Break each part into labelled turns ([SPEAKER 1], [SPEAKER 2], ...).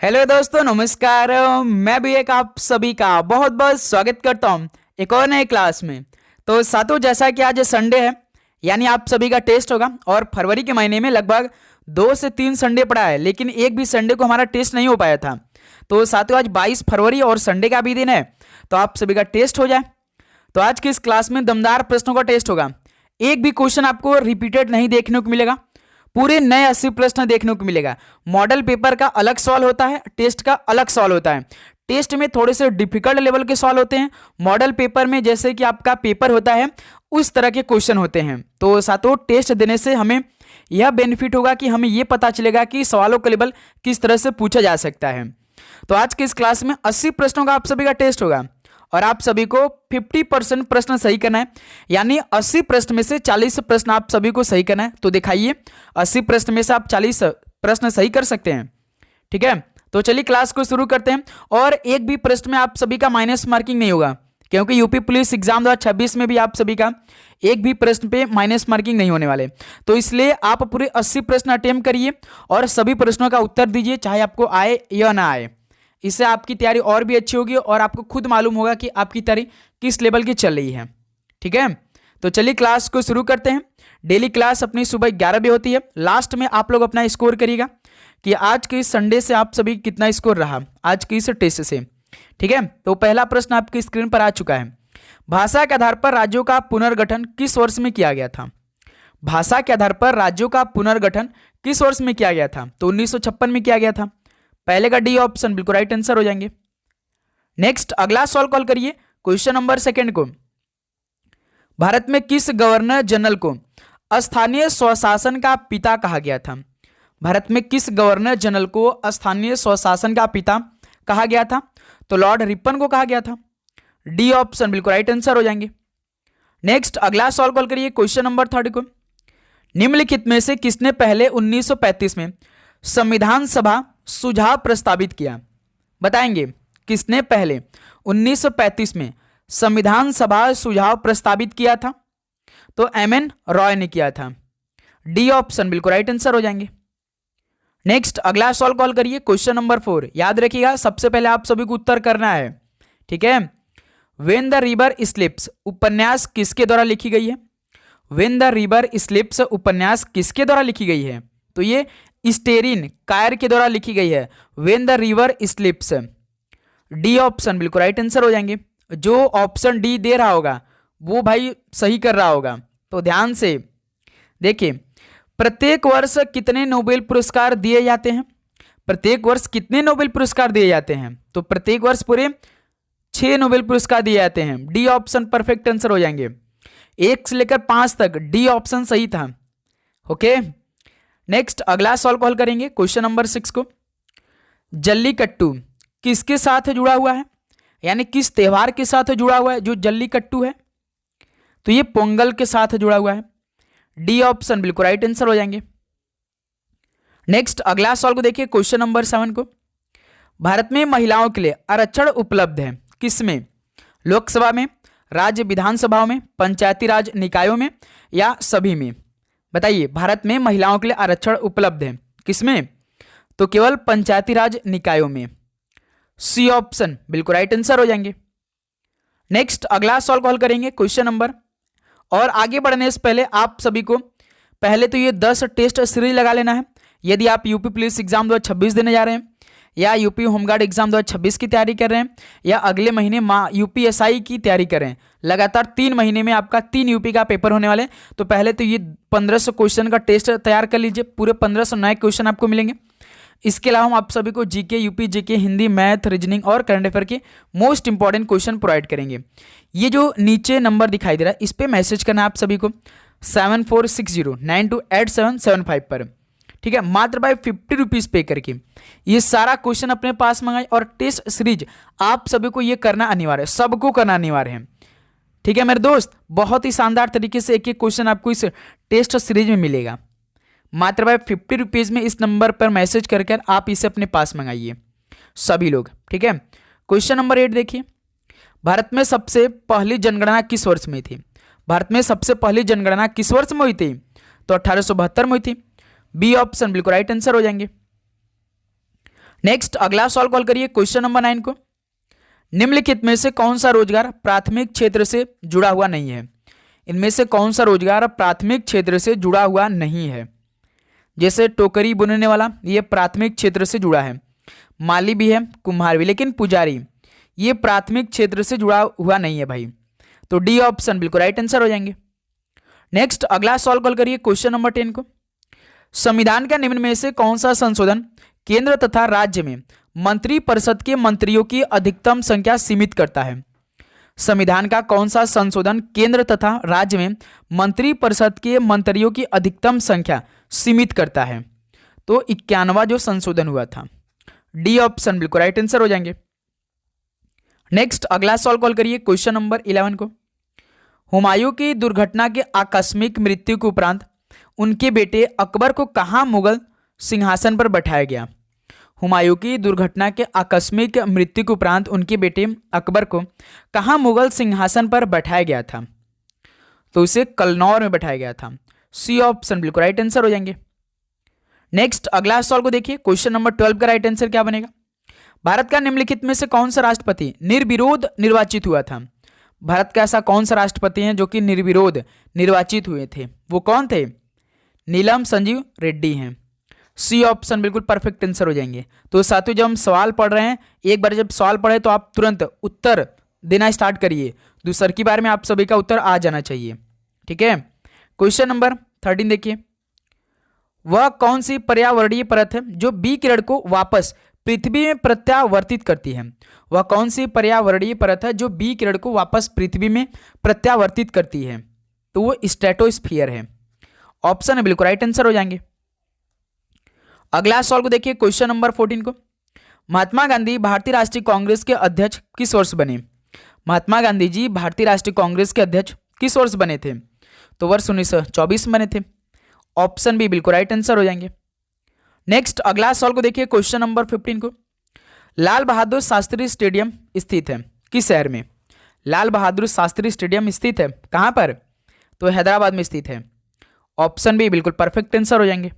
[SPEAKER 1] Hello दोस्तों, नमस्कार। मैं भी एक आप सभी का बहुत बहुत स्वागत करता हूं एक और नए क्लास में। तो साथियों, जैसा कि आज संडे है, यानी आप सभी का टेस्ट होगा। और फरवरी के महीने में लगभग 2 से 3 संडे पड़ा है, लेकिन एक भी संडे को हमारा टेस्ट नहीं हो पाया था। तो साथियों, आज 22 फरवरी और संडे का भी दिन है, तो आप सभी का टेस्ट हो जाए। तो आज की इस क्लास में दमदार प्रश्नों का टेस्ट होगा। एक भी क्वेश्चन आपको रिपीटेड नहीं देखने को मिलेगा, पूरे नए 80 प्रश्न देखने को मिलेगा। मॉडल पेपर का अलग सवाल होता है, टेस्ट का अलग सवाल होता है। टेस्ट में थोड़े से डिफिकल्ट लेवल के सवाल होते हैं, मॉडल पेपर में जैसे कि आपका पेपर होता है उस तरह के क्वेश्चन होते हैं। तो साथियों, टेस्ट देने से हमें यह बेनिफिट होगा कि हमें यह पता चलेगा कि सवालों का लेवल किस तरह से पूछा जा सकता है। तो आज की इस क्लास में 80 प्रश्नों का आप सभी का टेस्ट होगा और आप सभी को 50% प्रश्न सही करना है, यानी 80 प्रश्न में से 40 प्रश्न आप सभी को सही करना है। तो दिखाइए, 80 प्रश्न में से आप 40 प्रश्न सही कर सकते हैं। ठीक है, तो चलिए क्लास को शुरू करते हैं। और एक भी प्रश्न में आप सभी का माइनस मार्किंग नहीं होगा, क्योंकि यूपी पुलिस एग्जाम 2026 में भी आप सभी का एक भी प्रश्न पे माइनस मार्किंग नहीं होने वाले। तो इसलिए आप पूरे 80 प्रश्न अटेम्प्ट करिए और सभी प्रश्नों का उत्तर दीजिए, चाहे आपको आए या ना आए। इससे आपकी तैयारी और भी अच्छी होगी और आपको खुद मालूम होगा कि आपकी तैयारी किस लेवल की चल रही है। ठीक है, तो चलिए क्लास को शुरू करते हैं। डेली क्लास अपनी सुबह 11 बजे होती है। लास्ट में आप लोग अपना स्कोर करिएगा कि आज के इस संडे से आप सभी कितना स्कोर रहा आज के इस टेस्ट से। ठीक है, तो पहला प्रश्न आपकी स्क्रीन पर आ चुका है। भाषा के आधार पर राज्यों का पुनर्गठन किस वर्ष में किया गया था? भाषा के आधार पर राज्यों का पुनर्गठन किस वर्ष में किया गया था? तो 1956 में किया गया था। पहले का डी ऑप्शन बिल्कुल राइट आंसर हो जाएंगे। नेक्स्ट अगला सवाल कॉल करिए, क्वेश्चन नंबर सेकंड को। भारत में किस गवर्नर जनरल को स्थानीय स्वशासन का पिता कहा गया था? भारत में किस गवर्नर जनरल को स्थानीय स्वशासन का पिता कहा गया था? तो लॉर्ड रिपन को कहा गया था। डी ऑप्शन बिल्कुल राइट आंसर हो जाएंगे। नेक्स्ट अगला सवाल कॉल करिए, क्वेश्चन नंबर थर्ड को। निम्नलिखित में से किसने पहले 1935 में संविधान सभा सुझाव प्रस्तावित किया? बताएंगे, किसने पहले 1935 में संविधान सभा सुझाव प्रस्तावित किया था? तो एमएन रॉय ने किया था। डी ऑप्शन बिल्कुल राइट आंसर हो जाएंगे। नेक्स्ट अगला सवाल कॉल करिए, क्वेश्चन नंबर 4। याद रखिएगा, सबसे पहले आप सभी को उत्तर करना है। ठीक है, व्हेन द रिवर स्लिप्स उपन्यास किसके द्वारा लिखी गई है? व्हेन द रिवर स्लिप्स उपन्यास किसके द्वारा लिखी गई है? तो ये स्टेरिन कायर के द्वारा लिखी गई है, when the river slips. D option बिल्कुल राइट आंसर हो जाएंगे। जो ऑप्शन डी दे रहा होगा वो भाई सही कर रहा होगा। तो ध्यान से देखिए, प्रत्येक वर्ष कितने नोबेल पुरस्कार दिए जाते हैं? प्रत्येक वर्ष कितने नोबेल पुरस्कार दिए जाते हैं? तो प्रत्येक वर्ष पूरे 6 नोबेल पुरस्कार दिए जाते हैं। डी ऑप्शन परफेक्ट आंसर हो जाएंगे। 1 से लेकर 5 तक डी ऑप्शन सही था। ओके, नेक्स्ट अगला सवाल कॉल करेंगे, क्वेश्चन नंबर 6 को। जल्लीकट्टू किसके साथ जुड़ा हुआ है, यानी किस त्योहार के साथ जुड़ा हुआ है जो जल्लीकट्टू है? तो ये पोंगल के साथ जुड़ा हुआ है। डी ऑप्शन बिल्कुल राइट आंसर हो जाएंगे। नेक्स्ट अगला सवाल को देखिए, क्वेश्चन नंबर 7 को। भारत में महिलाओं के लिए आरक्षण उपलब्ध है किसमें? लोकसभा में, राज्य विधानसभाओं में, पंचायती राज निकायों में या सभी में? बताइए, भारत में महिलाओं के लिए आरक्षण उपलब्ध है किसमें? तो केवल पंचायती राज निकायों में। सी ऑप्शन बिल्कुल राइट आंसर हो जाएंगे। नेक्स्ट अगला सवाल कॉल करेंगे, क्वेश्चन नंबर। और आगे बढ़ने से पहले आप सभी को पहले तो ये 10 टेस्ट सीरीज लगा लेना है। यदि आप यूपी पुलिस एग्जाम 2026 देने जा रहे हैं, या यूपी होमगार्ड एग्जाम 2026 की तैयारी कर रहे हैं, या अगले महीने यूपीएसआई की तैयारी कर रहे हैं, लगातार 3 महीने में आपका 3 यूपी का पेपर होने वाले हैं। तो पहले तो ये 1500 क्वेश्चन का टेस्ट तैयार कर लीजिए, पूरे 1500 नए क्वेश्चन आपको मिलेंगे। इसके अलावा हम आप सभी को GK, UP GK, Hindi, math, reasoning और करंट अफेयर के मोस्ट इंपॉर्टेंट क्वेश्चन प्रोवाइड करेंगे। ये जो नीचे नंबर दिखाई दे रहा है, इस पर मैसेज करना है आप सभी को 7460928775 पर। ठीक है, मात्र भाई 50 रुपीज पे करके ये सारा क्वेश्चन अपने पास मंगाए। और टेस्ट सीरीज आप सभी को ये करना अनिवार्य है, सबको करना अनिवार्य है। ठीक है मेरे दोस्त, बहुत ही शानदार तरीके से एक एक क्वेश्चन आपको इस टेस्ट सीरीज में मिलेगा। मात्र भाई 50 रुपीज में इस नंबर पर मैसेज कर आप इसे अपने पास मंगाइए सभी लोग। ठीक है, क्वेश्चन नंबर 8 देखिए। भारत में सबसे पहली जनगणना किस वर्ष में थी? भारत में सबसे पहली जनगणना किस वर्ष में हुई थी? तो 1872 में हुई थी। बी ऑप्शन बिल्कुल राइट आंसर हो जाएंगे। नेक्स्ट अगला सवाल कॉल करिए क्वेश्चन नंबर 9 को। निम्नलिखित में से कौन सा रोजगार प्राथमिक क्षेत्र से जुड़ा हुआ नहीं है? इनमें से कौन सा रोजगार प्राथमिक क्षेत्र से जुड़ा हुआ नहीं है? जैसे टोकरी बुनने वाला, ये प्राथमिक क्षेत्र से जुड़ा है। माली भी है, कुम्हार भी, लेकिन पुजारी ये प्राथमिक क्षेत्र से जुड़ा हुआ नहीं है भाई। तो डी ऑप्शन बिल्कुल राइट आंसर हो जाएंगे। नेक्स्ट अगला सवाल कॉल करिए क्वेश्चन नंबर 10 को। संविधान का निम्न में से कौन सा संशोधन केंद्र तथा राज्य में मंत्री परिषद के मंत्रियों की अधिकतम संख्या सीमित करता है? संविधान का कौन सा संशोधन केंद्र तथा राज्य में मंत्री परिषद के मंत्रियों की अधिकतम संख्या सीमित करता है? तो 91वां जो संशोधन हुआ था। डी ऑप्शन बिल्कुल राइट आंसर हो जाएंगे। नेक्स्ट अगला सवाल कॉल करिए क्वेश्चन नंबर 11 को। हुमायूं की दुर्घटना के आकस्मिक मृत्यु के उपरांत उनके बेटे अकबर को कहां मुगल सिंहासन पर बैठाया गया? हुमायूं की दुर्घटना के आकस्मिक मृत्यु के उपरांत उनके बेटे अकबर को कहां मुगल सिंहासन पर बैठाया गया था? तो उसे कलनौर में बैठाया गया था। सी ऑप्शन बिल्कुल राइट आंसर हो जाएंगे। नेक्स्ट अगला सवाल को देखिए क्वेश्चन नंबर 12 का राइट आंसर क्या बनेगा? भारत का निम्नलिखित में से कौन सा राष्ट्रपति निर्विरोध निर्वाचित हुआ था? भारत का ऐसा कौन सा राष्ट्रपति है जो कि निर्विरोध निर्वाचित हुए थे? वो कौन थे? नीलम संजीव रेड्डी हैं। सी ऑप्शन बिल्कुल परफेक्ट आंसर हो जाएंगे। तो साथियों जब हम सवाल पढ़ रहे हैं, एक बार जब सवाल पढ़े तो आप तुरंत उत्तर देना स्टार्ट करिए। दूसर की बार में आप सभी का उत्तर आ जाना चाहिए। ठीक है, क्वेश्चन नंबर 13 देखिए। वह कौन सी पर्यावरणीय परत है जो बी किरण को वापस पृथ्वी में प्रत्यावर्तित करती है? वह कौन सी पर्यावरणीय परत है जो बी किरण को वापस पृथ्वी में प्रत्यावर्तित करती है? तो वो स्ट्रेटोस्फीयर है। ऑप्शन है बिल्कुल राइट आंसर हो जाएंगे। अगला सवाल को देखिए क्वेश्चन नंबर 14 को। महात्मा गांधी भारतीय राष्ट्रीय कांग्रेस के अध्यक्ष किस वर्ष बने? महात्मा गांधी जी भारतीय राष्ट्रीय कांग्रेस के अध्यक्ष किस वर्ष बने थे? तो वर्ष 1924 में बने थे। ऑप्शन बी बिल्कुल राइट आंसर हो जाएंगे। नेक्स्ट अगला सवाल को देखिए क्वेश्चन नंबर 15 को। लाल बहादुर शास्त्री स्टेडियम स्थित है किस शहर में? लाल बहादुर शास्त्री स्टेडियम स्थित है कहां पर? तो हैदराबाद में स्थित है। ऑप्शन बी बिल्कुल परफेक्ट आंसर हो जाएंगे।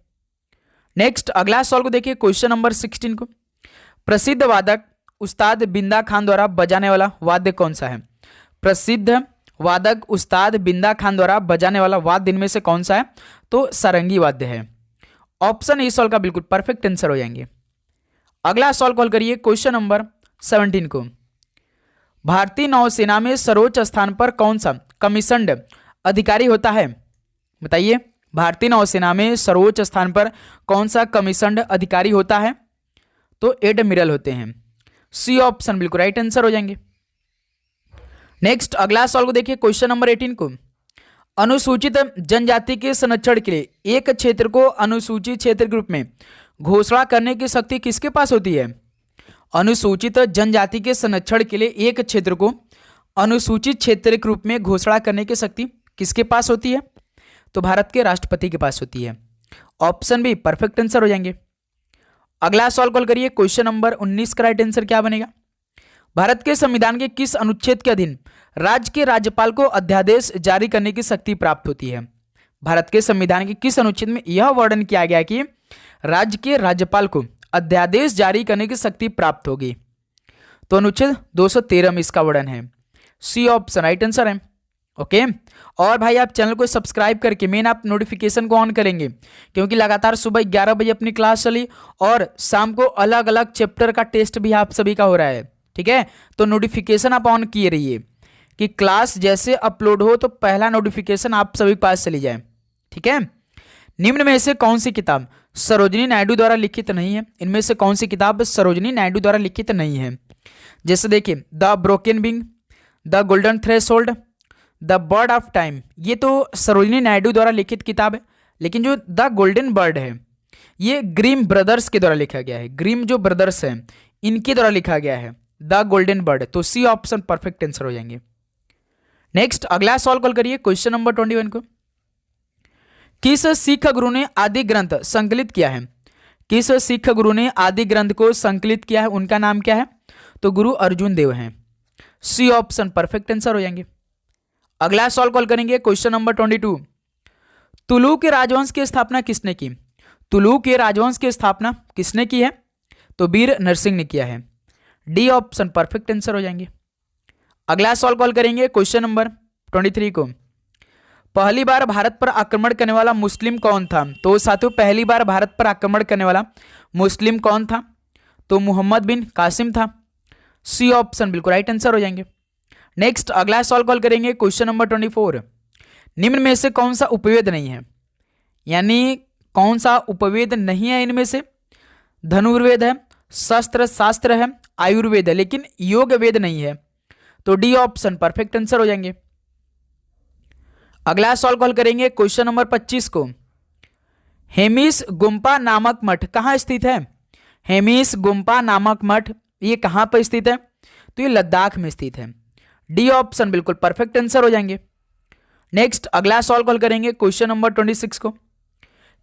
[SPEAKER 1] नेक्स्ट अगला सवाल को देखिए क्वेश्चन नंबर 16 को। प्रसिद्ध वादक उस्ताद बिंदा खान द्वारा बजाने वाला वाद्य कौन सा है? प्रसिद्ध वादक उस्ताद बिंदा खान द्वारा बजाने वाला वाद्य इनमें से कौन सा है? तो सारंगी वाद्य है। ऑप्शन इस सवाल का बिल्कुल परफेक्ट आंसर हो जाएंगे। अगला सवाल कॉल करिए क्वेश्चन नंबर 17 को। भारतीय नौसेना में सर्वोच्च स्थान पर कौन सा कमीशन्ड अधिकारी होता है? बताइए, भारतीय नौसेना में सर्वोच्च स्थान पर कौन सा कमीशन्ड अधिकारी होता है? तो एडमिरल होते हैं। सी ऑप्शन बिल्कुल राइट आंसर हो जाएंगे। नेक्स्ट अगला सवाल को देखिए क्वेश्चन नंबर 18 को। अनुसूचित जनजाति के संरक्षण के लिए एक क्षेत्र को अनुसूचित क्षेत्र के रूप में घोषणा करने की शक्ति किसके पास होती है? अनुसूचित जनजाति के संरक्षण के लिए एक क्षेत्र को अनुसूचित क्षेत्र के रूप में घोषणा करने की शक्ति किसके पास होती है? तो भारत के राष्ट्रपति के पास होती है। ऑप्शन बी परफेक्ट आंसर हो जाएंगे। अगला सवाल कॉल करिए क्वेश्चन नंबर 19 का राइट आंसर क्या बनेगा? भारत के संविधान के किस अनुच्छेद के अधीन राज्य के राज्यपाल को अध्यादेश जारी करने की शक्ति प्राप्त होती है? भारत के संविधान के किस अनुच्छेद में यह वर्णन किया गया कि राज्य के राज्यपाल को अध्यादेश जारी करने की शक्ति प्राप्त होगी? तो अनुच्छेद 213 में इसका वर्णन है। सी ऑप्शन राइट आंसर है। ओके और भाई आप चैनल को सब्सक्राइब करके मेन आप नोटिफिकेशन को ऑन करेंगे, क्योंकि लगातार सुबह 11 बजे अपनी क्लास चली और शाम को अलग अलग चैप्टर का टेस्ट भी आप सभी का हो रहा है। ठीक है, तो नोटिफिकेशन आप ऑन किए रहिए कि क्लास जैसे अपलोड हो तो पहला नोटिफिकेशन आप सभी के पास चली जाए। ठीक है, निम्न में से कौन सी किताब सरोजिनी नायडू द्वारा लिखित नहीं है? इनमें से कौन सी किताब सरोजिनी नायडू द्वारा लिखित नहीं है? जैसे देखिए the broken wing, the golden threshold, the bird of time, ये तो सरोजिनी नायडू द्वारा लिखित किताब है। लेकिन जो द गोल्डन बर्ड है ये ग्रीम ब्रदर्स के द्वारा लिखा गया है। ग्रीम जो ब्रदर्स हैं इनके द्वारा लिखा गया है द गोल्डन बर्ड। तो सी ऑप्शन परफेक्ट आंसर हो जाएंगे। नेक्स्ट अगला सवाल कॉल करिए क्वेश्चन नंबर 21 को। किस सिख गुरु ने आदि ग्रंथ संकलित किया है? किस सिख गुरु ने आदि ग्रंथ को संकलित किया है, उनका नाम क्या है? तो गुरु अर्जुन देव हैं। सी ऑप्शन परफेक्ट आंसर हो जाएंगे। अगला सवाल कॉल करेंगे क्वेश्चन नंबर 22। तुलु के राजवंश की स्थापना किसने की? तुलु के राजवंश की स्थापना किसने की है? तो वीर नरसिंह ने किया है। डी ऑप्शन परफेक्ट आंसर हो जाएंगे। अगला सवाल कॉल करेंगे क्वेश्चन नंबर 23 को। पहली बार भारत पर आक्रमण करने वाला मुस्लिम कौन था? तो साथियों पहली बार भारत पर आक्रमण करने वाला मुस्लिम कौन था? तो मोहम्मद बिन कासिम था। सी ऑप्शन बिल्कुल राइट आंसर हो जाएंगे। नेक्स्ट अगला सवाल कॉल करेंगे क्वेश्चन नंबर 24। निम्न में से कौन सा उपवेद नहीं है? यानी कौन सा उपवेद नहीं है इनमें से? धनुर्वेद है, शस्त्र शास्त्र है, आयुर्वेद है, लेकिन योग वेद नहीं है। तो डी ऑप्शन परफेक्ट आंसर हो जाएंगे। अगला सवाल कॉल करेंगे क्वेश्चन नंबर 25 को। हेमिस गुम्पा नामक मठ कहाँ स्थित है? हेमिस गुम्पा नामक मठ ये कहाँ पर स्थित है? तो ये लद्दाख में स्थित है। डी ऑप्शन बिल्कुल परफेक्ट आंसर हो जाएंगे। नेक्स्ट अगला सवाल कॉल करेंगे क्वेश्चन नंबर 26 को।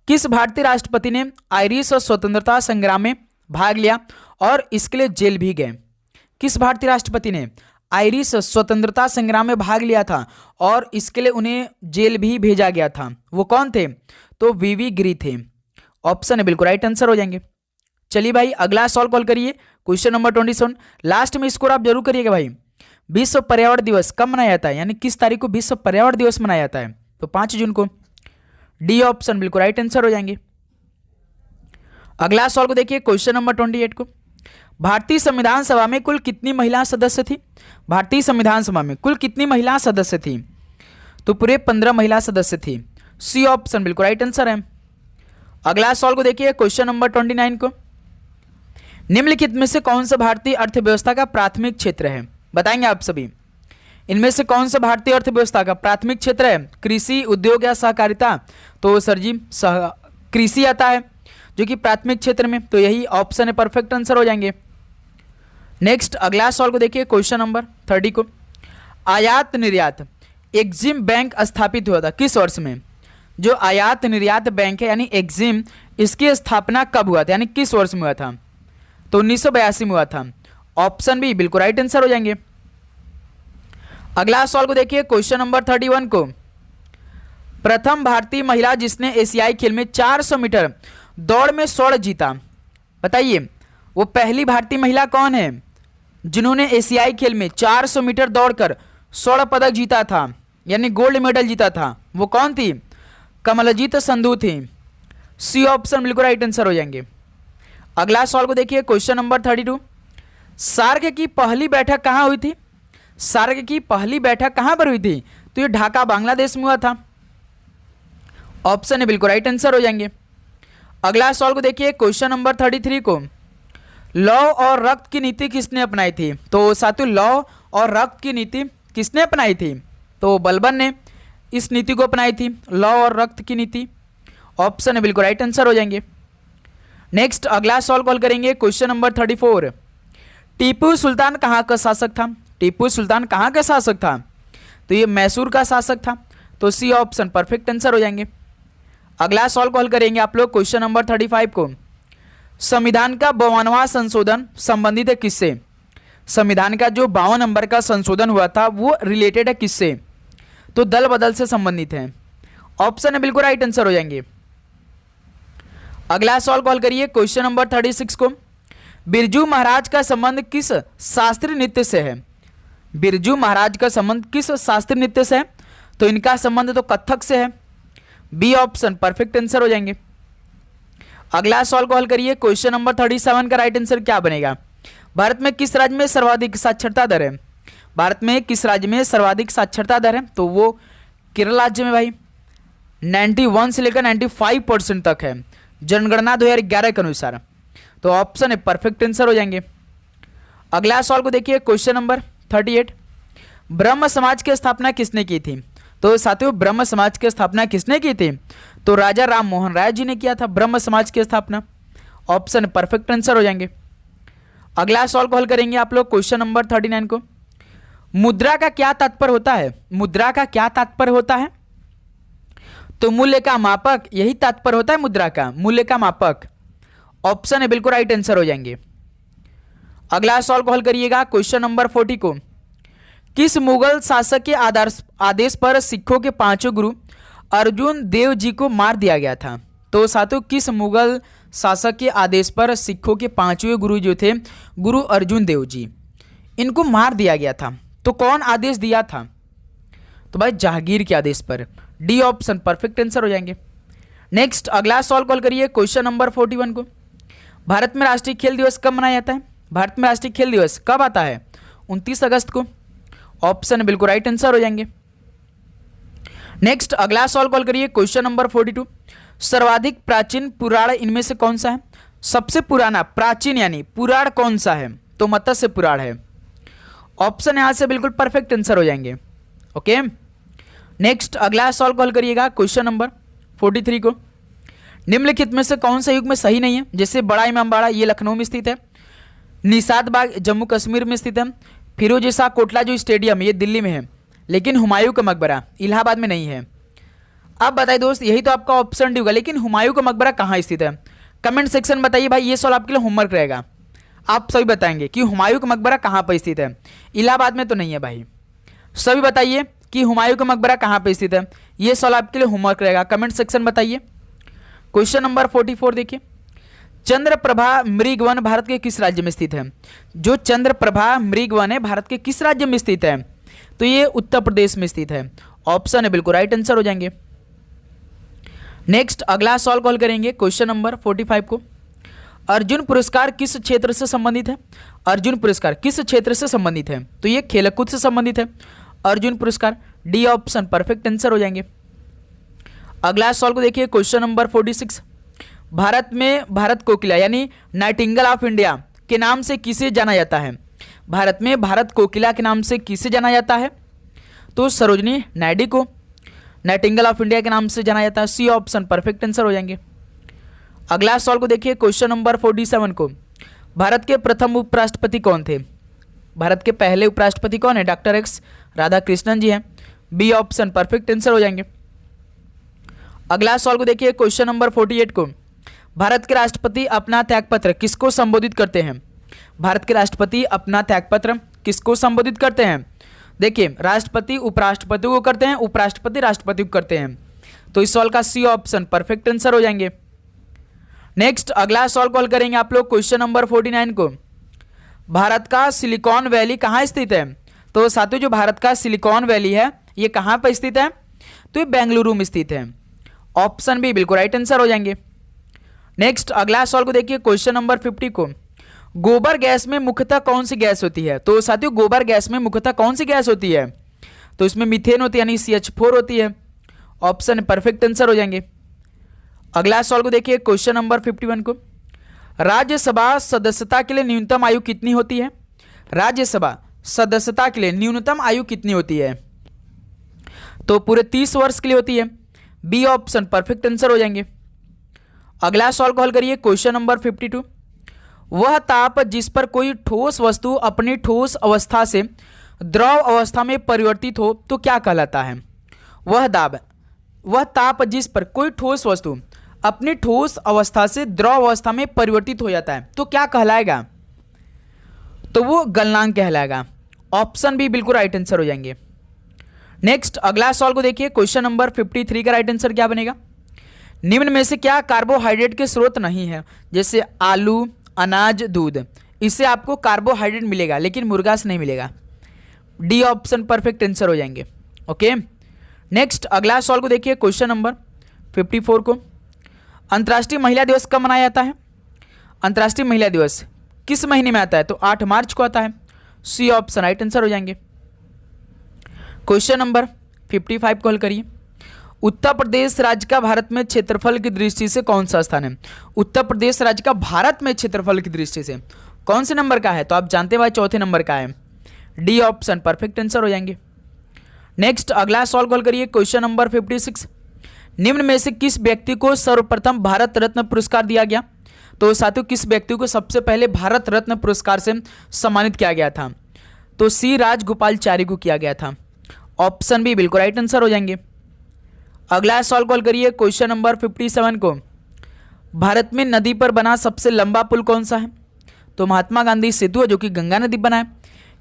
[SPEAKER 1] किस भारतीय राष्ट्रपति ने आयरिश स्वतंत्रता संग्राम में भाग लिया और इसके लिए जेल भी गए? किस भारतीय राष्ट्रपति ने आयरिश स्वतंत्रता संग्राम में भाग लिया था और इसके लिए उन्हें जेल भी भेजा गया था? वो कौन थे? तो वीवी गिरी थे। ऑप्शन है बिल्कुल राइट आंसर हो जाएंगे। चलिए भाई अगला सवाल कॉल करिए क्वेश्चन नंबर 27। लास्ट में स्कोर आप जरूर करिएगा भाई। विश्व पर्यावरण दिवस कब मनाया जाता है? यानी किस तारीख को विश्व पर्यावरण दिवस मनाया जाता है? तो 5 जून को। डी ऑप्शन बिल्कुल राइट आंसर हो जाएंगे। अगला सवाल को देखिए क्वेश्चन नंबर 28 को। भारतीय संविधान सभा में कुल कितनी महिला सदस्य थी? भारतीय संविधान सभा में कुल कितनी महिला सदस्य थी? तो पूरे 15 महिला सदस्य थी। सी ऑप्शन बिल्कुल राइट आंसर है। अगला सवाल को देखिए क्वेश्चन नंबर 29 को। निम्नलिखित में से कौन सा भारतीय अर्थव्यवस्था का प्राथमिक क्षेत्र है? बताएंगे आप सभी। इनमें से कौन सा भारतीय अर्थव्यवस्था का प्राथमिक क्षेत्र है? कृषि, उद्योग या सहकारिता? तो सर जी कृषि आता है जो कि प्राथमिक क्षेत्र में, तो यही ऑप्शन है परफेक्ट आंसर हो जाएंगे। नेक्स्ट अगला सवाल को देखिए क्वेश्चन नंबर 30 को। आयात निर्यात एक्जिम बैंक स्थापित हुआ था किस वर्ष में? जो आयात निर्यात बैंक है यानी एक्जिम, इसकी स्थापना कब हुआ था? यानी किस वर्ष में हुआ था? तो 1982 में हुआ था। ऑप्शन बी बिल्कुल राइट आंसर हो जाएंगे। अगला सवाल को देखिए क्वेश्चन नंबर 31 को। प्रथम भारतीय महिला जिसने एशियाई खेल में 400 मीटर दौड़ में स्वर्ण जीता, बताइए वो पहली भारतीय महिला कौन है जिन्होंने एशियाई खेल में 400 मीटर दौड़कर स्वर्ण पदक जीता था, यानी गोल्ड मेडल जीता था? वो कौन थी? कमलजीत संधू थी। सी ऑप्शन बिल्कुल राइट आंसर हो जाएंगे। अगला सवाल को देखिए क्वेश्चन नंबर 32। सार्क की पहली बैठक कहाँ हुई थी? सार्क की पहली बैठक कहाँ पर हुई थी? तो ये ढाका बांग्लादेश में हुआ था। ऑप्शन है बिल्कुल राइट आंसर हो जाएंगे। अगला सवाल को देखिए क्वेश्चन नंबर 33 को। लौ और रक्त की नीति किसने अपनाई थी? तो साथियों लौ और रक्त की नीति किसने अपनाई थी? तो बलबन ने इस नीति को अपनाई थी, लौ और रक्त की नीति। ऑप्शन है बिल्कुल राइट आंसर हो जाएंगे। नेक्स्ट अगला सवाल कॉल करेंगे क्वेश्चन नंबर 34। टीपू सुल्तान कहाँ का शासक था? टीपू सुल्तान कहाँ का शासक था? तो ये मैसूर का शासक था। तो सी ऑप्शन परफेक्ट आंसर हो जाएंगे। अगला सवाल कॉल करेंगे आप लोग क्वेश्चन नंबर 35 को। संविधान का 52वां संशोधन संबंधित है किससे? संविधान का जो 52 नंबर का संशोधन हुआ था वो रिलेटेड है किससे? तो दल बदल से संबंधित है। ऑप्शन है बिल्कुल राइट आंसर हो जाएंगे। अगला सवाल कॉल करिए क्वेश्चन नंबर 36 को। बिरजू महाराज का संबंध किस शास्त्रीय नृत्य से है? बिरजू महाराज का संबंध किस शास्त्रीय नृत्य से है? तो इनका संबंध तो कथक से है। बी ऑप्शन परफेक्ट आंसर हो जाएंगे। अगला सवाल कॉल करिए क्वेश्चन नंबर 37 का राइट आंसर क्या बनेगा? भारत में किस राज्य में सर्वाधिक साक्षरता दर है? भारत में किस राज्य में सर्वाधिक साक्षरता दर है? तो वो केरल राज्य में भाई 91 से लेकर 95% तक है जनगणना 2011 के अनुसार। तो ऑप्शन है परफेक्ट आंसर हो जाएंगे। अगला सवाल को देखिए क्वेश्चन नंबर 38। ब्रह्म समाज की स्थापना किसने की थी? तो साथियों ब्रह्म समाज की स्थापना किसने की थी? तो राजा राम मोहन राय जी ने किया था ब्रह्म समाज की स्थापना। ऑप्शन परफेक्ट आंसर हो जाएंगे। अगला सवाल कॉल करेंगे आप लोग क्वेश्चन नंबर 39 को। मुद्रा का क्या तात्पर्य होता है? मुद्रा का क्या तात्पर्य होता है? तो मूल्य का मापक, यही तात्पर्य होता है मुद्रा का, मूल्य का मापक। ऑप्शन है बिल्कुल राइट आंसर हो जाएंगे। अगला सवाल कॉल करिएगा क्वेश्चन नंबर 40 को। किस मुगल शासक के आदेश पर सिखों के 5 गुरु अर्जुन देव जी को मार दिया गया था? तो साथियों किस मुगल शासक के आदेश पर सिखों के 5वें गुरु जो थे गुरु अर्जुन देव जी, इनको मार दिया गया था। तो कौन आदेश दिया था? तो भाई जहांगीर के आदेश पर। डी ऑप्शन परफेक्ट आंसर हो जाएंगे। नेक्स्ट अगला सॉल्व कॉल करिए क्वेश्चन नंबर 41 को। भारत में राष्ट्रीय खेल दिवस कब मनाया जाता है? भारत में राष्ट्रीय खेल दिवस कब आता है? 29 अगस्त को। ऑप्शन बिल्कुल राइट आंसर हो जाएंगे। नेक्स्ट अगला सॉल्व कॉल करिए क्वेश्चन नंबर 42। सर्वाधिक प्राचीन पुराण इनमें से कौन सा है? सबसे पुराना प्राचीन यानी पुराण कौन सा है? तो मत्स्य पुराण है। ऑप्शन यहां से बिल्कुल परफेक्ट आंसर हो जाएंगे। ओके, नेक्स्ट अगला सॉल्व कॉल करिएगा क्वेश्चन नंबर 43 को। निम्नलिखित में से कौन सा युग में सही नहीं है? जैसे बड़ा इमामबाड़ा ये लखनऊ में स्थित है, निषाद बाग जम्मू कश्मीर में स्थित है, फिरोज शाह कोटला जो स्टेडियम ये दिल्ली में है, लेकिन हुमायूं का मकबरा इलाहाबाद में नहीं है। अब बताइए दोस्त, यही तो आपका ऑप्शन डी होगा, लेकिन हुमायूं का मकबरा कहाँ स्थित है? कमेंट सेक्शन में बताइए भाई, ये सवाल आपके लिए होमवर्क रहेगा। आप सभी बताएंगे कि हुमायूं का मकबरा कहाँ पर स्थित है। इलाहाबाद में तो नहीं है भाई। सभी बताइए कि हुमायूं का मकबरा कहाँ पर स्थित है। ये सवाल आपके लिए होमवर्क रहेगा, कमेंट सेक्शन बताइए। क्वेश्चन नंबर 44 देखिए। चंद्रप्रभा मृगवन भारत के किस राज्य में स्थित है? जो चंद्रप्रभा मृगवन है भारत के किस राज्य में स्थित है? तो ये उत्तर प्रदेश में स्थित है। ऑप्शन है बिल्कुल राइट आंसर हो जाएंगे। नेक्स्ट अगला सॉल्व कॉल करेंगे क्वेश्चन नंबर 45 को। अर्जुन पुरस्कार किस क्षेत्र से संबंधित है? अर्जुन पुरस्कार किस क्षेत्र से संबंधित है? तो ये खेलकूद से संबंधित है अर्जुन पुरस्कार। डी ऑप्शन परफेक्ट आंसर हो जाएंगे। अगला सॉल्व को देखिए क्वेश्चन नंबर 46। भारत में भारत कोकिला यानी नाइटिंगेल ऑफ इंडिया के नाम से किसे जाना जाता है? भारत में भारत कोकिला के नाम से किसे जाना जाता है? तो सरोजनी नायडू को नाइटिंगेल ऑफ इंडिया के नाम से जाना जाता है। सी ऑप्शन परफेक्ट आंसर हो जाएंगे। अगला सवाल को देखिए क्वेश्चन नंबर 47 को। भारत के प्रथम उपराष्ट्रपति कौन थे? भारत के पहले उपराष्ट्रपति कौन है? डॉक्टर एक्स राधाकृष्णन जी हैं। बी ऑप्शन परफेक्ट आंसर हो जाएंगे। अगला सवाल को देखिए क्वेश्चन नंबर 48 को। भारत के राष्ट्रपति अपना त्यागपत्र किसको संबोधित करते हैं? भारत के राष्ट्रपति अपना त्यागपत्र किसको संबोधित करते हैं? देखिए, राष्ट्रपति उपराष्ट्रपति को करते हैं, उपराष्ट्रपति राष्ट्रपति को करते हैं। तो इस सवाल का सी ऑप्शन परफेक्ट आंसर हो जाएंगे। नेक्स्ट अगला सवाल कॉल करेंगे आप लोग क्वेश्चन नंबर 49 को। भारत का सिलिकॉन वैली कहाँ स्थित है? तो साथियों, जो भारत का सिलिकॉन वैली है ये कहाँ पर स्थित है? तो ये बेंगलुरु में स्थित है। ऑप्शन बी बिल्कुल राइट आंसर हो जाएंगे। नेक्स्ट अगला सवाल को देखिए क्वेश्चन नंबर 50 को। गोबर गैस में मुख्यतः कौन सी गैस होती है? तो साथियों, गोबर गैस में मुख्यतः कौन सी गैस होती है? तो इसमें मीथेन होती है यानी CH4 होती है। ऑप्शन परफेक्ट आंसर हो जाएंगे। अगला सवाल को देखिए क्वेश्चन नंबर 51 को। राज्यसभा सदस्यता के लिए न्यूनतम आयु कितनी होती है? राज्यसभा सदस्यता के लिए न्यूनतम आयु कितनी होती है? तो पूरे 30 वर्ष के लिए होती है। बी ऑप्शन परफेक्ट आंसर हो जाएंगे। अगला सवाल कॉल करिए क्वेश्चन नंबर 52। वह ताप जिस पर कोई ठोस वस्तु अपनी ठोस अवस्था से द्रव अवस्था में परिवर्तित हो तो क्या कहलाता है? वह ताप जिस पर कोई ठोस वस्तु अपनी ठोस अवस्था से द्रव अवस्था में परिवर्तित हो जाता है तो क्या कहलाएगा? तो वो गलनांक कहलाएगा। ऑप्शन बी बिल्कुल राइट आंसर हो जाएंगे। नेक्स्ट अगला सवाल को देखिए क्वेश्चन नंबर 53 का राइट आंसर क्या बनेगा? निम्न में से क्या कार्बोहाइड्रेट के स्रोत नहीं है? जैसे आलू, अनाज, दूध, इससे आपको कार्बोहाइड्रेट मिलेगा लेकिन मुर्गा से नहीं मिलेगा। डी ऑप्शन परफेक्ट आंसर हो जाएंगे। ओके, नेक्स्ट अगला सवाल को देखिए क्वेश्चन नंबर 54 को। अंतर्राष्ट्रीय महिला दिवस कब मनाया जाता है? अंतर्राष्ट्रीय महिला दिवस किस महीने में आता है? तो 8 मार्च को आता है। सी ऑप्शन राइट आंसर हो जाएंगे। क्वेश्चन नंबर 55 को हल करिए। उत्तर प्रदेश राज्य का भारत में क्षेत्रफल की दृष्टि से कौन सा स्थान है? उत्तर प्रदेश राज्य का भारत में क्षेत्रफल की दृष्टि से कौन से नंबर का है? तो आप जानते हैं भाई, चौथे नंबर का है। डी ऑप्शन परफेक्ट आंसर हो जाएंगे। नेक्स्ट अगला सवाल कॉल करिए क्वेश्चन नंबर 56। निम्न में से किस व्यक्ति को सर्वप्रथम भारत रत्न पुरस्कार दिया गया? तो साथियों, किस व्यक्ति को सबसे पहले भारत रत्न पुरस्कार से सम्मानित किया गया था? तो सी राजगोपालचारी को किया गया था। ऑप्शन बी बिल्कुल राइट आंसर हो जाएंगे। अगला सवाल कॉल करिए क्वेश्चन नंबर 57 को। भारत में नदी पर बना सबसे लंबा पुल कौन सा है? तो महात्मा गांधी सेतु है जो कि गंगा नदी पर बना है।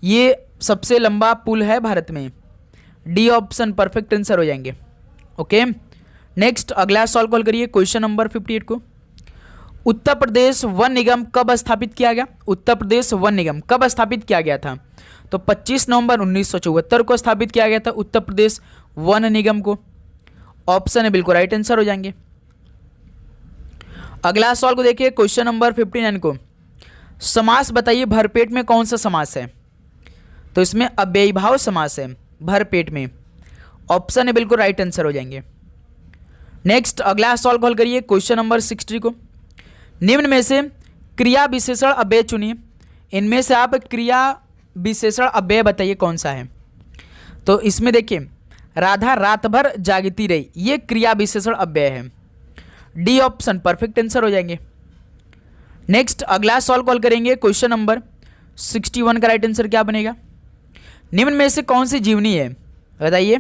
[SPEAKER 1] ये सबसे लंबा पुल है भारत में। डी ऑप्शन परफेक्ट आंसर हो जाएंगे। ओके, नेक्स्ट अगला सवाल कॉल करिए क्वेश्चन नंबर 58 को। उत्तर प्रदेश वन निगम कब स्थापित किया गया? उत्तर प्रदेश वन निगम कब स्थापित किया गया था? तो 25 नवंबर 1974 को स्थापित किया गया था उत्तर प्रदेश वन निगम को। ऑप्शन है बिल्कुल राइट आंसर हो जाएंगे। अगला सवाल को देखिए, क्वेश्चन नंबर 59 को, समास बताइए भरपेट में कौन सा समास है? तो इसमें अव्ययीभाव समास है भरपेट में। ऑप्शन है बिल्कुल राइट आंसर हो जाएंगे। नेक्स्ट अगला सवाल कॉल करिए, क्वेश्चन नंबर 60 को, निम्न में से क्रिया विशेषण अव्यय चुनिए। इनमें से आप क्रिया विशेषण अव्यय बताइए कौन सा है? तो इसमें देखिए, राधा रात भर जागती रही, ये क्रिया विशेषण अव्यय है। डी ऑप्शन परफेक्ट आंसर हो जाएंगे। नेक्स्ट अगला सवाल कॉल करेंगे, क्वेश्चन नंबर 61 का राइट आंसर क्या बनेगा? निम्न में से कौन सी जीवनी है बताइए?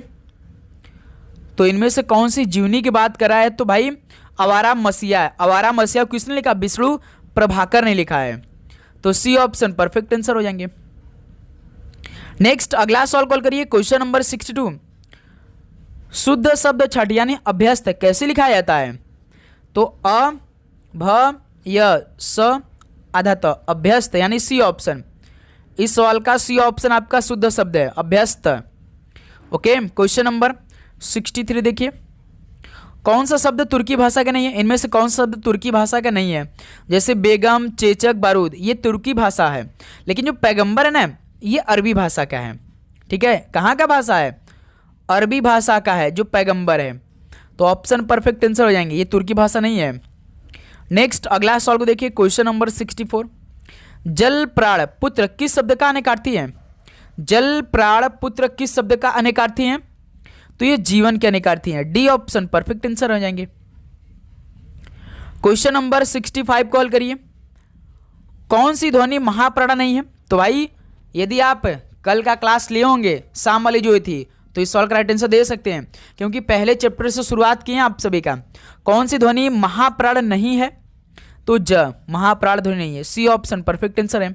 [SPEAKER 1] तो इनमें से कौन सी जीवनी की बात कर रहा है? तो भाई आवारा मसीहा है। आवारा मसीहा किसने लिखा? विष्णु प्रभाकर ने लिखा है। तो सी ऑप्शन परफेक्ट आंसर हो जाएंगे। नेक्स्ट अगला सवाल कॉल करिए, क्वेश्चन नंबर 62, शुद्ध शब्द छठ यानी अभ्यस्त कैसे लिखा जाता है? तो अ भ य स आधा त अभ्यस्त यानी सी ऑप्शन। इस सवाल का सी ऑप्शन आपका शुद्ध शब्द है अभ्यस्त। ओके, क्वेश्चन नंबर 63 देखिए, कौन सा शब्द तुर्की भाषा का नहीं है? इनमें से कौन सा शब्द तुर्की भाषा का नहीं है? जैसे बेगम, चेचक, बारूद, ये तुर्की भाषा है, लेकिन जो पैगंबर है ना, ये अरबी भाषा का है। ठीक है, कहाँ का भाषा है? अरबी भाषा का है जो पैगंबर है। तो ऑप्शन परफेक्ट आंसर हो जाएंगे, ये तुर्की भाषा नहीं है। नेक्स्ट अगला सवाल को देखिए, क्वेश्चन नंबर 64, जल प्राण पुत्र किस शब्द का अनेकार्थी है? जल प्राण पुत्र किस शब्द का अनेकार्थी है? तो ये जीवन के अनेकार्थी हैं। डी ऑप्शन परफेक्ट आंसर हो जाएंगे। क्वेश्चन नंबर 65 कॉल करिए, कौन सी ध्वनि महाप्राण नहीं है? तो भाई यदि आप कल का क्लास लिए होंगे शाम वाली जो थी, तो इस सवाल का राइट आंसर दे सकते हैं, क्योंकि पहले चैप्टर से शुरुआत की है आप सभी का। कौन सी ध्वनि महाप्राण नहीं है? तो ज महाप्राण ध्वनि नहीं है। सी ऑप्शन परफेक्ट आंसर है।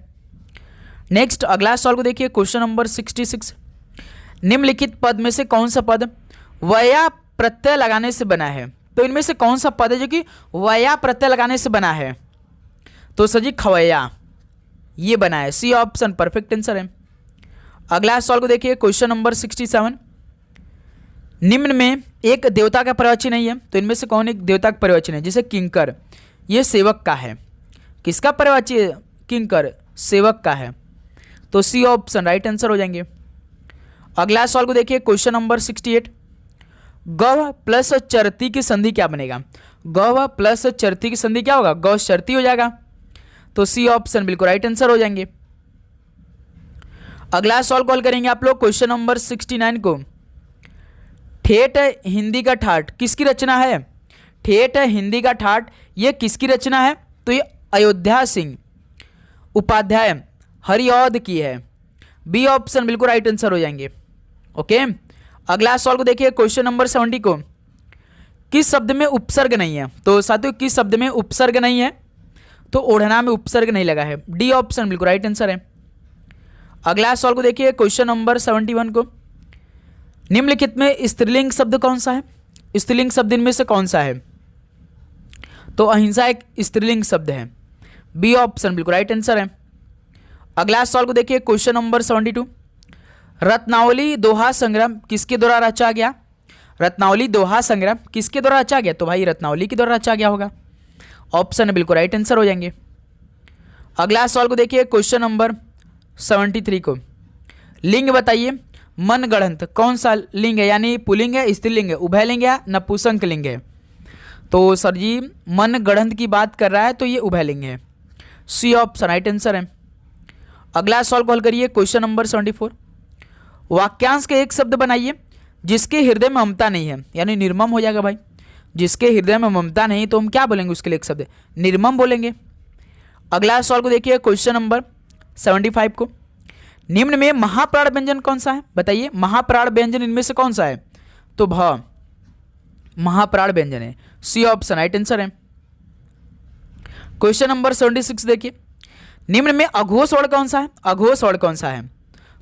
[SPEAKER 1] नेक्स्ट अगला सवाल को देखिए, क्वेश्चन नंबर 66, निम्नलिखित पद में से कौन सा पद वया प्रत्यय लगाने से बना है? तो इनमें से कौन सा पद है जो कि वया प्रत्यय लगाने से बना है? तो सर जी खवैया ये बना है। सी ऑप्शन परफेक्ट आंसर है। अगला सवाल को देखिए, क्वेश्चन नंबर 67, निम्न में एक देवता का पर्यायवाची नहीं है, तो इनमें से कौन एक देवता का पर्यायवाची है? जैसे किंकर, ये सेवक का है। किसका पर्यायवाची है? किंकर, सेवक का है। तो सी ऑप्शन राइट आंसर हो जाएंगे। अगला सवाल को देखिए, क्वेश्चन नंबर 68, गव प्लस चरती की संधि क्या बनेगा? गव प्लस चरती की संधि क्या होगा? गौ चरती हो जाएगा। तो सी ऑप्शन बिल्कुल राइट आंसर हो जाएंगे। अगला सवाल कॉल करेंगे आप लोग, क्वेश्चन नंबर 69 को, ठेठ हिंदी का ठाठ किसकी रचना है? ठेठ हिंदी का ठाठ ये किसकी रचना है? तो ये अयोध्या सिंह उपाध्याय हरिऔध की है। बी ऑप्शन बिल्कुल राइट आंसर हो जाएंगे। ओके, अगला सवाल को देखिए, क्वेश्चन नंबर 70 को, किस शब्द में उपसर्ग नहीं है? तो साथियों किस शब्द में उपसर्ग नहीं है? तो ओढ़ना में उपसर्ग नहीं लगा है। डी ऑप्शन बिल्कुल राइट आंसर है। अगला सवाल को देखिए, क्वेश्चन नंबर 71 को, निम्नलिखित में स्त्रीलिंग शब्द कौन सा है? स्त्रीलिंग शब्द इनमें से कौन सा है? तो अहिंसा एक स्त्रीलिंग शब्द है। बी ऑप्शन बिल्कुल राइट आंसर है। अगला सवाल को देखिए, क्वेश्चन नंबर 72, रत्नावली दोहा संग्रह किसके द्वारा रचा गया? रत्नावली दोहा संग्रह किसके द्वारा रचा गया? तो भाई रत्नावली के द्वारा रचा गया होगा। ऑप्शन बिल्कुल राइट आंसर हो जाएंगे। अगला सवाल को देखिए, क्वेश्चन नंबर 73 को, लिंग बताइए मनगढ़ंत कौन सा लिंग है? यानी पुल्लिंग है, स्त्रीलिंग है, उभयलिंग है, नपुंसक लिंग है? तो सर जी मनगढ़ंत की बात कर रहा है, तो ये उभयलिंग है। सी ऑप्शन राइट आंसर है। अगला सवाल कॉल करिए, क्वेश्चन नंबर 74, वाक्यांश के एक शब्द बनाइए जिसके हृदय में ममता नहीं है, यानी निर्मम हो जाएगा भाई। जिसके हृदय में ममता नहीं, तो हम क्या बोलेंगे उसके लिए? एक शब्द निर्मम बोलेंगे। अगला सवाल को देखिए, क्वेश्चन नंबर 75 को, निम्न में महाप्राण व्यंजन कौन सा है? बताइए महाप्राण व्यंजन इनमें से कौन सा है? तो भ महाप्राण व्यंजन है। सी ऑप्शन राइट आंसर है। क्वेश्चन नंबर 76 देखिए, निम्न में अघोष वर्ण कौन सा है? अघोष वर्ण कौन सा है?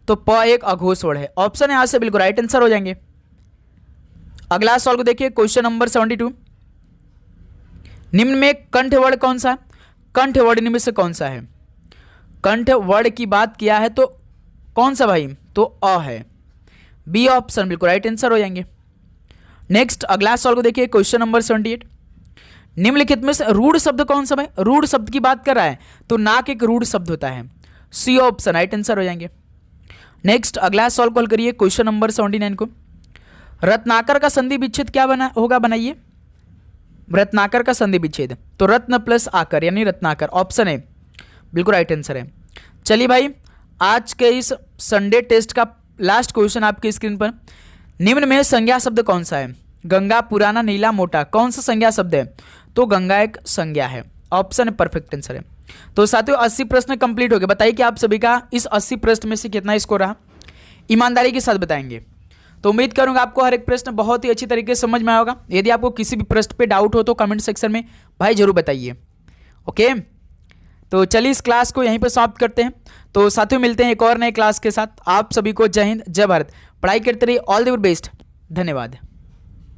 [SPEAKER 1] तो प एक अघोष वर्ण है। ऑप्शन यहां से बिल्कुल राइट आंसर हो जाएंगे। अगला सवाल को देखिए, क्वेश्चन नंबर 72, निम्न में कंठ वर्ण कौन सा है? कंठ वर्ण इनमें से कौन सा है? कंठ वर्ण की बात किया है तो कौन सा भाई? तो अ है। बी ऑप्शन बिल्कुल राइट आंसर हो जाएंगे। नेक्स्ट अगला सवाल को देखिए, क्वेश्चन नंबर 78। निम्नलिखित में से रूढ़ शब्द कौन सा भाई? रूढ़ शब्द की बात कर रहा है तो नाक एक रूढ़ शब्द होता है। सी ऑप्शन राइट आंसर हो जाएंगे। नेक्स्ट अगला सवाल कॉल करिए, क्वेश्चन नंबर 79 को। रत्नाकर का संधि विच्छेद क्या बना होगा? बनाइए रत्नाकर का संधि विच्छेद। तो रत्न प्लस आकर यानी रत्नाकर, ऑप्शन है बिल्कुल राइट आंसर है। चलिए भाई, आज के इस संडे टेस्ट का लास्ट क्वेश्चन आपकी स्क्रीन पर। निम्न में संज्ञा शब्द कौन सा है? गंगा, पुराना, नीला, मोटा, कौन सा संज्ञा शब्द है? तो गंगा एक संज्ञा है, ऑप्शन परफेक्ट आंसर है। तो साथियों 80 प्रश्न कंप्लीट हो गए। बताइए कि आप सभी का इस 80 प्रश्न में से कितना स्कोर रहा? ईमानदारी के साथ बताएंगे। तो उम्मीद करूंगा आपको हर एक प्रश्न बहुत ही अच्छी तरीके से समझ में आएगा। यदि आपको किसी भी प्रश्न पे डाउट हो तो कमेंट सेक्शन में भाई जरूर बताइए। ओके, तो चलिए इस क्लास को यहीं पर समाप्त करते हैं। तो साथियों मिलते हैं एक और नए क्लास के साथ। आप सभी को जय हिंद, जय भारत। पढ़ाई करते रहिए। All the best. धन्यवाद।